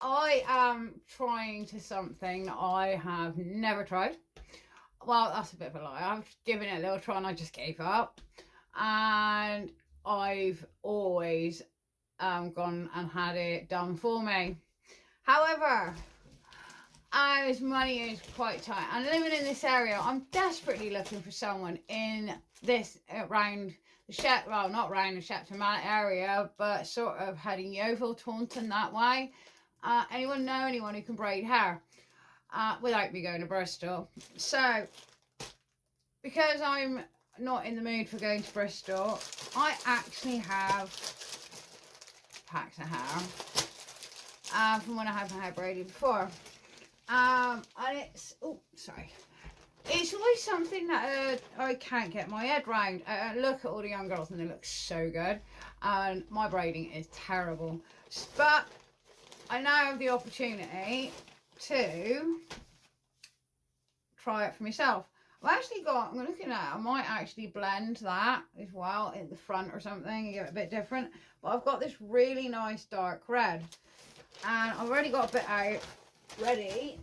I am trying to something that I have never tried. Well, that's a bit of a lie. I've given it a little try and I just gave up. And I've always gone and had it done for me. However, as money is quite tight and living in this area, I'm desperately looking for someone in this around the Shet, well, not around the Shepton Mallet area, but sort of heading Yeovil, Taunton, that way. Anyone know anyone who can braid hair without me going to Bristol? So, because I'm not in the mood for going to Bristol, I actually have packs of hair from when I had my hair braided before. And it's, oh, sorry. It's always something that I can't get my head round. Look at all the young girls and they look so good. And my braiding is terrible. But I now have the opportunity to try it for myself. I've actually got, I'm looking at it, I might actually blend that as well in the front or something and give it a bit different. But I've got this really nice dark red. And I've already got a bit out ready.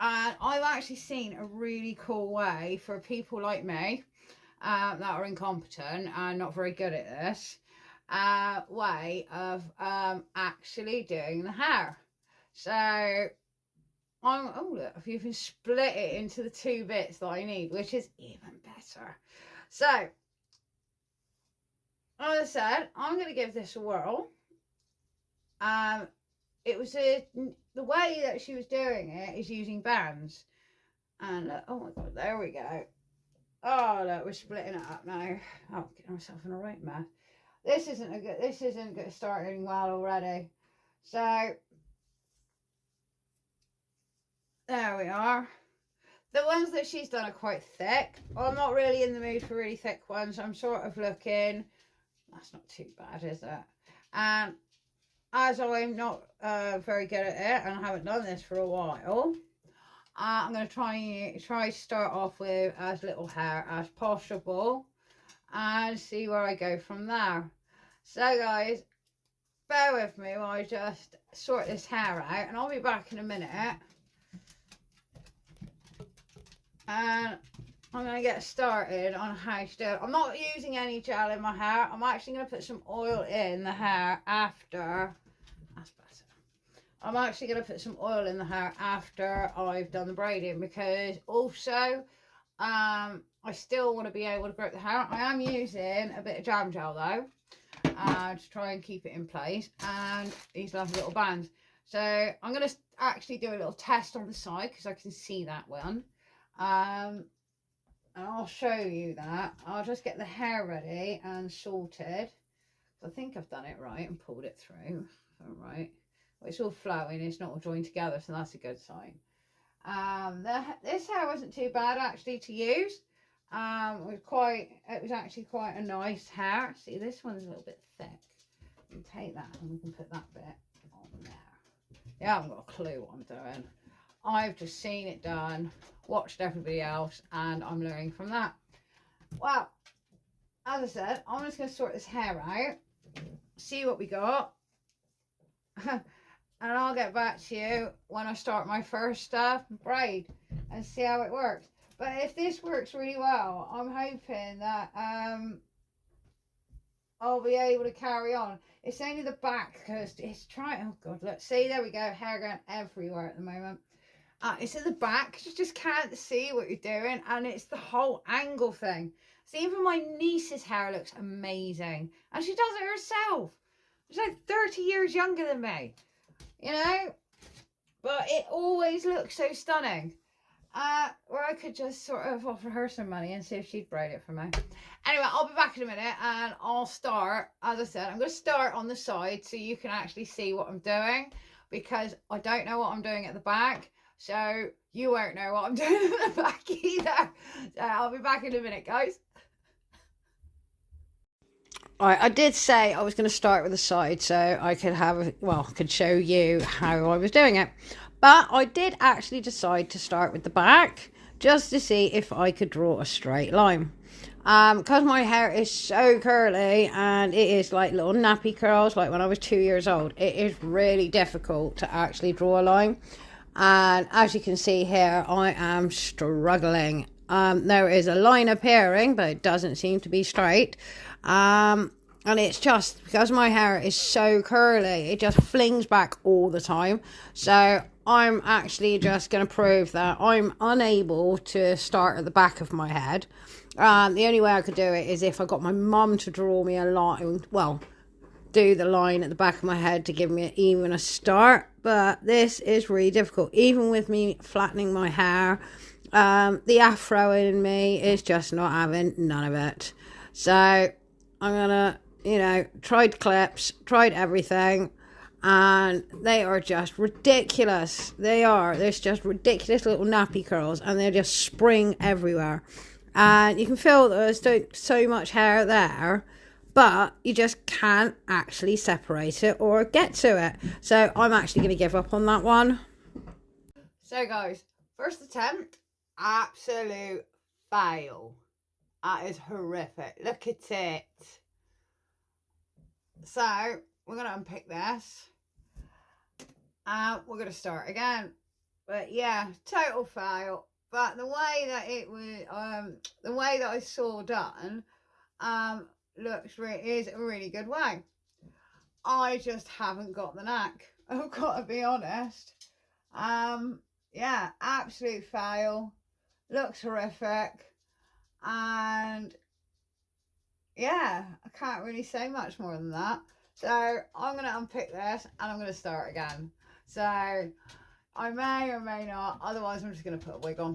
And I've actually seen a really cool way for people like me that are incompetent and not very good at this way of actually doing the hair. So oh look, I've even split it into the two bits that I need, which is even better. So as I said, I'm going to give this a whirl. It was the way that she was doing it is using bands. And look, oh my god, there we go. Oh look, we're splitting it up now. Oh, getting myself in a right mess. This isn't good starting well already. So there we are. The ones that she's done are quite thick. I'm not really in the mood for really thick ones. I'm sort of looking, that's not too bad, is it? And as I'm not very good at it and I haven't done this for a while, I'm going to try start off with as little hair as possible and see where I go from there. So guys, bear with me while I just sort this hair out and I'll be back in a minute. And I'm going to get started on how to do it. I'm not using any gel in my hair. I'm actually going to put some oil in the hair after. That's better. I'm actually going to put some oil in the hair after I've done the braiding, because also I still want to be able to grip the hair. I am using a bit of jam gel though to try and keep it in place, and these lovely little bands. So I'm going to actually do a little test on the side because I can see that one. And I'll show you that. I'll just get the hair ready and sorted. I think I've done it right and pulled it through. All right. Well, it's all flowing. It's not all joined together, so that's a good sign. This hair wasn't too bad actually to use. It was actually quite a nice hair. See, this one's a little bit thick. We can take that and we can put that bit on there. Yeah, I haven't got a clue what I'm doing. I've just seen it done, watched everybody else, and I'm learning from that. Well, as I said, I'm just going to sort this hair out, see what we got, and I'll get back to you when I start my first braid and see how it works. But if this works really well, I'm hoping that I'll be able to carry on. It's only the back because it's trying. Oh god, look, see, there we go, hair going everywhere at the moment. It's at the back because you just can't see what you're doing, and it's the whole angle thing. See, even my niece's hair looks amazing, and she does it herself. She's like 30 years younger than me, you know, but it always looks so stunning. Or I could just sort of offer her some money and see if she'd braid it for me. Anyway, I'll be back in a minute and I'll start. As I said, I'm going to start on the side so you can actually see what I'm doing, because I don't know what I'm doing at the back. So you won't know what I'm doing at the back either. So I'll be back in a minute, guys. Alright, I did say I was going to start with the side so I could could show you how I was doing it. But I did actually decide to start with the back just to see if I could draw a straight line. because my hair is so curly and it is like little nappy curls like when I was 2 years old, it is really difficult to actually draw a line. And as you can see here, I am struggling. There is a line appearing, but it doesn't seem to be straight. And it's just because my hair is so curly, it just flings back all the time. So I'm actually just going to prove that I'm unable to start at the back of my head. The only way I could do it is if I got my mum to draw me a line, well, do the line at the back of my head to give me even a start. But this is really difficult, even with me flattening my hair. The afro in me is just not having none of it. So I'm gonna, tried clips, tried everything, and they are just ridiculous. There's just ridiculous little nappy curls, and they just spring everywhere. And you can feel there's so much hair there, but you just can't actually separate it or get to it. So I'm actually going to give up on that one. So guys, first attempt, absolute fail. That is horrific. Look at it. So we're going to unpick this. And we're going to start again. But yeah, total fail. But the way that it was, the way that I saw done, is a really good way. I just haven't got the knack. I've got to be honest. Yeah, absolute fail. Looks horrific. And yeah, I can't really say much more than that. So I'm going to unpick this and I'm going to start again. So I may or may not, otherwise I'm just going to put a wig on.